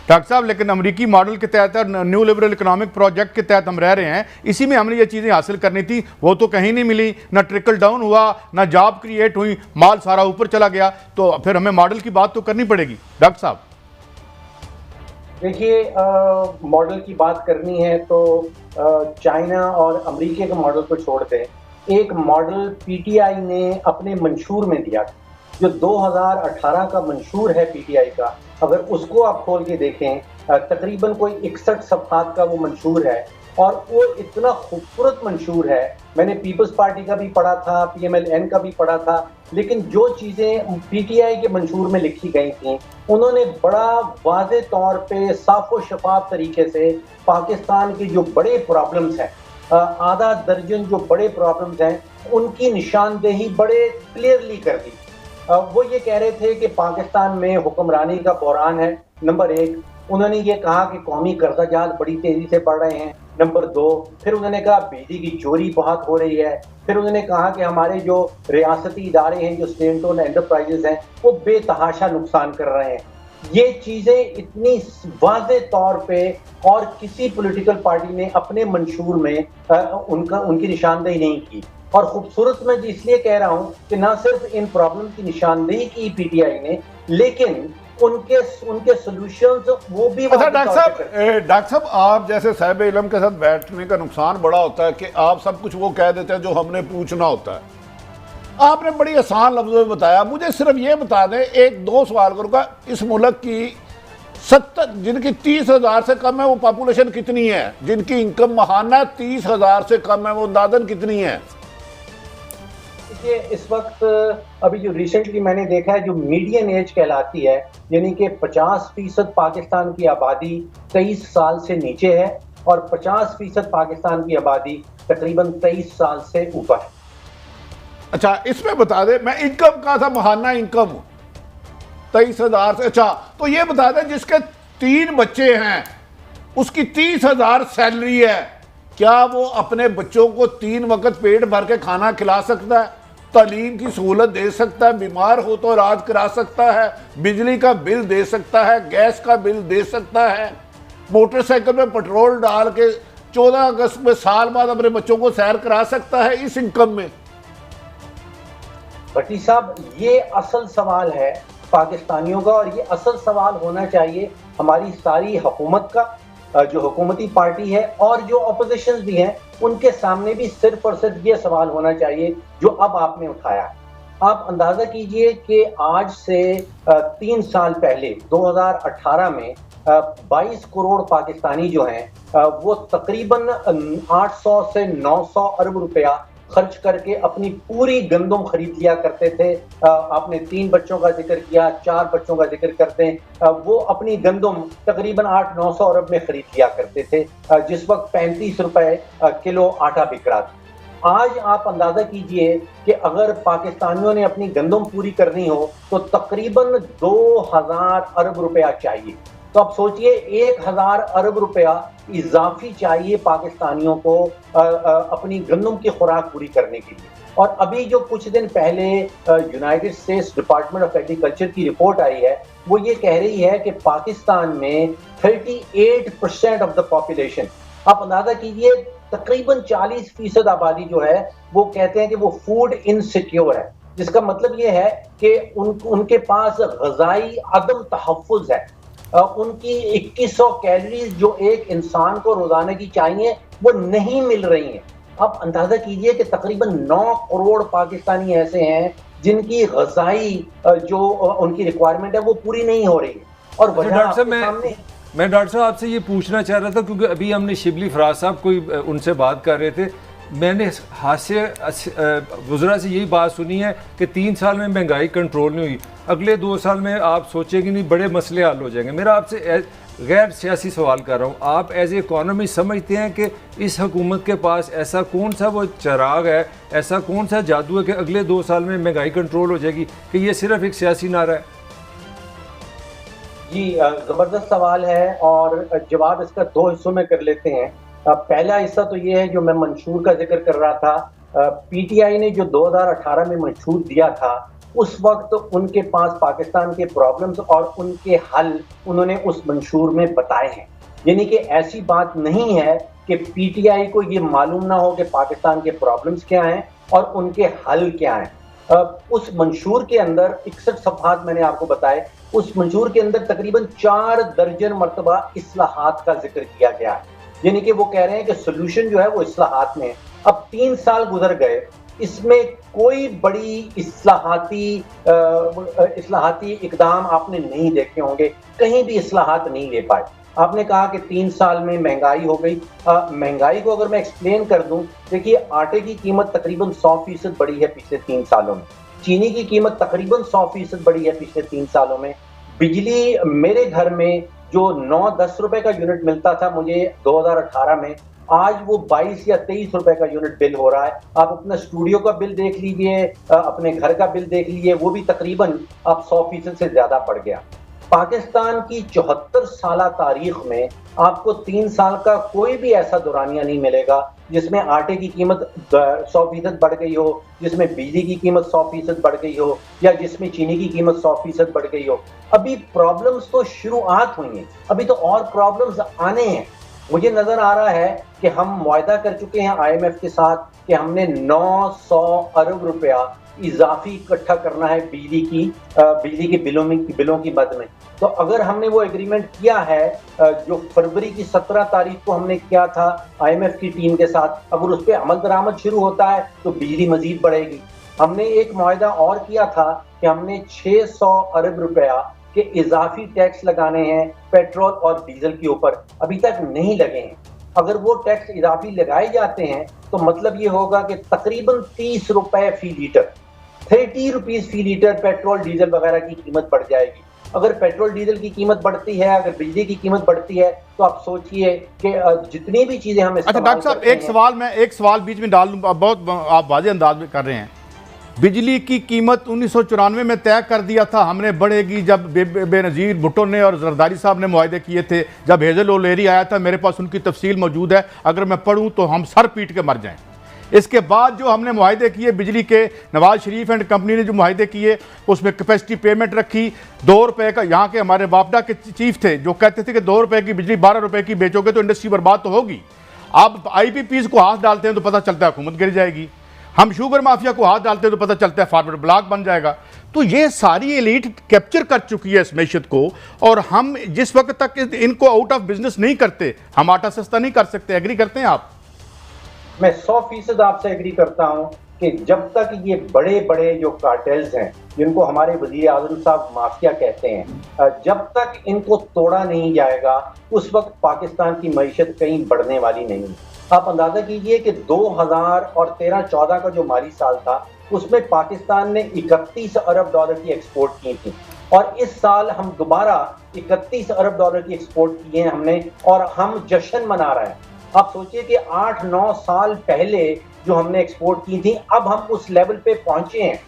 Doctor साहब, लेकिन अमेरिकी मॉडल के तहत और न्यू लिबरल इकोनॉमिक प्रोजेक्ट के तहत हम रह रहे हैं, इसी में हमने ये चीज़ें हासिल करनी थी, वो तो कहीं नहीं मिली, ना ट्रिकल डाउन हुआ, ना जॉब क्रिएट हुई, माल सारा ऊपर चला गया। तो फिर हमें मॉडल की बात तो करनी पड़ेगी डॉक्टर साहब। देखिए, मॉडल की बात करनी है तो चाइना और अमेरिका के मॉडल को छोड़ दें, एक मॉडल पीटीआई ने अपने मंशूर में दिया था, जो 2018 का मंशूर है पीटीआई का। अगर उसको आप खोल के देखें, तकरीबन कोई 61 सफ़हात का वो मंशूर है और वो इतना खूबसूरत मंशूर है। मैंने पीपल्स पार्टी का भी पढ़ा था, पीएमएलएन का भी पढ़ा था, लेकिन जो चीज़ें पीटीआई के मंशूर में लिखी गई थी, उन्होंने बड़ा वाज़े तौर पे साफ़ व शफाफ तरीके से पाकिस्तान के जो बड़े प्रॉब्लम्स हैं, आधा दर्जन जो बड़े प्रॉब्लम्स हैं, उनकी निशानदेही बड़े क्लियरली कर दी। वो ये कह रहे थे कि पाकिस्तान में हुक्मरानी का बहरान है, नंबर 1। उन्होंने ये कहा कि कौमी कर्जाजात बड़ी तेजी से बढ़ रहे हैं, नंबर 2। फिर उन्होंने कहा बिजली की चोरी बहुत हो रही है। फिर उन्होंने कहा कि हमारे जो रियासती इदारे हैं, जो स्टेट ओन्ड एंटरप्राइजेज हैं, वो बेतहाशा नुकसान कर रहे हैं। ये चीज़ें इतनी वाज़े तौर पे और किसी पॉलिटिकल पार्टी ने अपने मंशूर में उनकी निशानदेही नहीं की। और खूबसूरत मैं इसलिए कह रहा हूं कि ना सिर्फ इन प्रॉब्लम की निशानदेही की पीटीआई ने, लेकिन उनके सॉल्यूशंस वो भी। अच्छा डॉक्टर साहब, आप जैसे साहिब इल्म के साथ बैठने का नुकसान बड़ा होता है कि आप सब कुछ वो कह देते हैं जो हमने पूछना होता है। आपने बड़ी आसान लफ्जों में बताया। मुझे सिर्फ ये बता दें, एक दो सवाल करूँगा, इस मुल्क की 70 जिनकी 30,000 से कम है वो पॉपुलेशन कितनी है? जिनकी इनकम महाना 30,000 से कम है वो अंदाजन कितनी है? देखिए, इस वक्त अभी जो रिसेंटली मैंने देखा है, जो मीडियन एज कहलाती है, यानी कि 50% पाकिस्तान की आबादी 23 साल से नीचे है और 50% पाकिस्तान की आबादी तकरीबन 23 साल से ऊपर है। अच्छा, इसमें बता दें, मैं इनकम कहा था, महाना इनकम 23,000 से। अच्छा, तो ये बता दें जिसके 3 बच्चे हैं उसकी 30,000 सैलरी है, क्या वो अपने बच्चों को 3 वक्त पेट भर के खाना खिला सकता है, तालीम की सहूलत दे सकता है, बीमार हो तो इलाज करा सकता है, बिजली का बिल दे सकता है, गैस का बिल दे सकता है, मोटरसाइकिल में पेट्रोल डाल के 14 अगस्त में साल बाद अपने बच्चों को सैर करा सकता है इस इनकम में? भट्टी साहब, ये असल सवाल है पाकिस्तानियों का, और ये असल सवाल होना चाहिए हमारी सारी हुकूमत का, जो हुकूमती पार्टी है और जो अपोजिशन भी हैं, उनके सामने भी सिर्फ और सिर्फ ये सवाल होना चाहिए जो अब आपने उठाया है। आप अंदाजा कीजिए कि आज से 3 साल पहले 2018 में 22 करोड़ पाकिस्तानी जो हैं वो तकरीबन 800 से 900 अरब रुपया खर्च करके अपनी पूरी गंदम खरीद लिया करते थे। आपने 3 बच्चों का जिक्र किया, 4 बच्चों का जिक्र करते हैं, वो अपनी गंदम तकरीबन 800-900 अरब में खरीद लिया करते थे, जिस वक्त 35 रुपए किलो आटा बिक रहा था। आज आप अंदाजा कीजिए कि अगर पाकिस्तानियों ने अपनी गंदम पूरी करनी हो तो तकरीबन 2000 अरब रुपया चाहिए। तो आप सोचिए, 1000 अरब रुपया इजाफी चाहिए पाकिस्तानियों को अपनी गंदम की खुराक पूरी करने के लिए। और अभी जो कुछ दिन पहले United states department of agriculture की रिपोर्ट आई है, वो ये कह रही है कि पाकिस्तान में 38% ऑफ द पॉपुलेशन, आप अंदाजा कीजिए, तकरीबन 40% आबादी जो है वो कहते हैं कि वो फूड इनसिक्योर है, जिसका मतलब ये है कि उनके पास ग़िज़ाई अदम तहफ़्फ़ुज़ है। उनकी 2100 कैलोरीज जो एक इंसान को रोजाना की चाहिए वो नहीं मिल रही हैं। आप अंदाजा कीजिए कि तकरीबन 9 करोड़ पाकिस्तानी ऐसे हैं जिनकी ग़िज़ाई जो उनकी रिक्वायरमेंट है वो पूरी नहीं हो रही है। और डॉक्टर साहब, मैं डॉक्टर साहब आपसे ये पूछना चाह रहा था, क्योंकि अभी हमने शिबली फराज साहब कोई उनसे बात कर रहे थे, मैंने हास्य गुजरा से यही बात सुनी है कि 3 साल में महंगाई कंट्रोल नहीं हुई, अगले 2 साल में आप सोचेंगे नहीं बड़े मसले हल हो जाएंगे। मेरा आपसे गैर सियासी सवाल कर रहा हूँ, आप एज ए इकॉनमी समझते हैं कि इस हुकूमत के पास ऐसा कौन सा वो चिराग है, ऐसा कौन सा जादू है कि अगले 2 साल में महंगाई कंट्रोल हो जाएगी, कि ये सिर्फ एक सियासी नारा है? जी, ज़बरदस्त सवाल है और जवाब इसका 2 हिस्सों में कर लेते हैं। पहला हिस्सा तो ये है जो मैं मंशूर का जिक्र कर रहा था। पीटीआई ने जो 2018 में मंशूर दिया था उस वक्त उनके पास पाकिस्तान के प्रॉब्लम्स और उनके हल उन्होंने उस मंशूर में बताए हैं। यानी कि ऐसी बात नहीं है कि पीटीआई को ये मालूम ना हो कि पाकिस्तान के प्रॉब्लम्स क्या हैं और उनके हल क्या हैं। उस मंशूर के अंदर 61 सफ़हात मैंने आपको बताए, उस मंशूर के अंदर तकरीबन 4 दर्जन मरतबा इस्लाहात का जिक्र किया गया है। यानी कि वो कह रहे हैं कि सोल्यूशन जो है वो इस्लाहात में है। अब 3 साल गुजर गए, इसमें कोई बड़ी इस्लाहाती इकदाम आपने नहीं देखे होंगे, कहीं भी इस्लाहात नहीं ले पाए। आपने कहा कि 3 साल में महंगाई हो गई। महंगाई को अगर मैं एक्सप्लेन कर दूं, देखिए आटे की कीमत तकरीबन 100% बढ़ी है पिछले 3 सालों में, चीनी की कीमत तकरीबन 100% बढ़ी है पिछले 3 सालों में। बिजली मेरे घर में जो 9-10 रुपए का यूनिट मिलता था मुझे 2018 में, आज वो 22 या 23 रुपए का यूनिट बिल हो रहा है। आप अपना स्टूडियो का बिल देख लीजिए, अपने घर का बिल देख लीजिए, वो भी तकरीबन अब 100% से ज्यादा बढ़ गया। पाकिस्तान की 74 साला तारीख में आपको 3 साल का कोई भी ऐसा दौरानिया नहीं मिलेगा जिसमें आटे की कीमत 100% बढ़ गई हो, जिसमें बिजली की कीमत 100% बढ़ गई हो, या जिसमें चीनी की कीमत 100% बढ़ गई हो। अभी प्रॉब्लम्स तो शुरुआत हुई हैं, अभी तो और प्रॉब्लम्स आने हैं। मुझे नजर आ रहा है कि हम मुआहदा कर चुके हैं IMF के साथ कि हमने 900 अरब रुपया इजाफी इकट्ठा करना है बिजली के बिलों की मद में। तो अगर हमने वो एग्रीमेंट किया है जो फरवरी की 17 तारीख को हमने किया था IMF की टीम के साथ, अगर उस पर अमल दरामद शुरू होता है तो बिजली मजीद बढ़ेगी। हमने एक मुआहदा और किया था कि हमने 600 अरब रुपया के इजाफी टैक्स लगाने हैं पेट्रोल और डीजल के ऊपर, अभी तक नहीं लगे हैं। अगर वो टैक्स इजाफी लगाए जाते हैं तो मतलब ये होगा कि तकरीबन 30 रुपए फी लीटर, 30 रुपीज फी लीटर पेट्रोल डीजल वगैरह की कीमत बढ़ जाएगी। अगर पेट्रोल डीजल की कीमत बढ़ती है, अगर बिजली की कीमत बढ़ती है, तो आप सोचिए कि जितनी भी चीजें हम अच्छा डॉक्टर साहब, एक सवाल बीच में डाल दूं, बहुत आप वाज़ेह अंदाज में कर रहे हैं। बिजली की कीमत 1994 में तय कर दिया था हमने बढ़ेगी, जब बेनज़ीर भुट्टो ने और जरदारी साहब ने मुआहदे किए थे। जब हेज़ल ओलेरी आया था, मेरे पास उनकी तफसील मौजूद है, अगर मैं पढ़ूं तो हम सर पीट के मर जाएं। इसके बाद जो हमने मुआहदे किए बिजली के, नवाज शरीफ एंड कंपनी ने जो मुआहदे किए उसमें कैपेसिटी पेमेंट रखी 2 रुपए का। यहाँ के हमारे वापडा के चीफ थे जो कहते थे कि 2 रुपए की बिजली 12 रुपए की बेचोगे तो इंडस्ट्री बर्बाद तो होगी। आप IPPs को हाथ डालते हैं तो पता चलता है हुकूमत गिर जाएगी, हम शुगर माफिया को हाथ डालते हैं तो पता चलता है फार्मर ब्लॉक बन जाएगा। तो ये सारी एलीट कैप्चर कर चुकी है इस मैशत को, और हम जिस वक्त तक इनको आउट ऑफ बिजनेस नहीं करते हम आटा सस्ता नहीं कर सकते। एग्री करते हैं आप? मैं 100% आपसे एग्री करता हूं कि जब तक ये बड़े बड़े जो कार्टेल्स हैं, जिनको हमारे वज़ीर आज़म साहब माफिया कहते हैं, जब तक इनको तोड़ा नहीं जाएगा उस वक्त पाकिस्तान की मईशत कहीं बढ़ने वाली नहीं है। आप अंदाजा कीजिए कि 2013-14 का जो माली साल था उसमें पाकिस्तान ने 31 अरब डॉलर की एक्सपोर्ट की थी, और इस साल हम दोबारा 31 अरब डॉलर की एक्सपोर्ट किए हैं हमने, और हम जश्न मना रहे हैं। आप सोचिए कि 8-9 साल पहले जो हमने एक्सपोर्ट की थी, अब हम उस लेवल पे पहुंचे हैं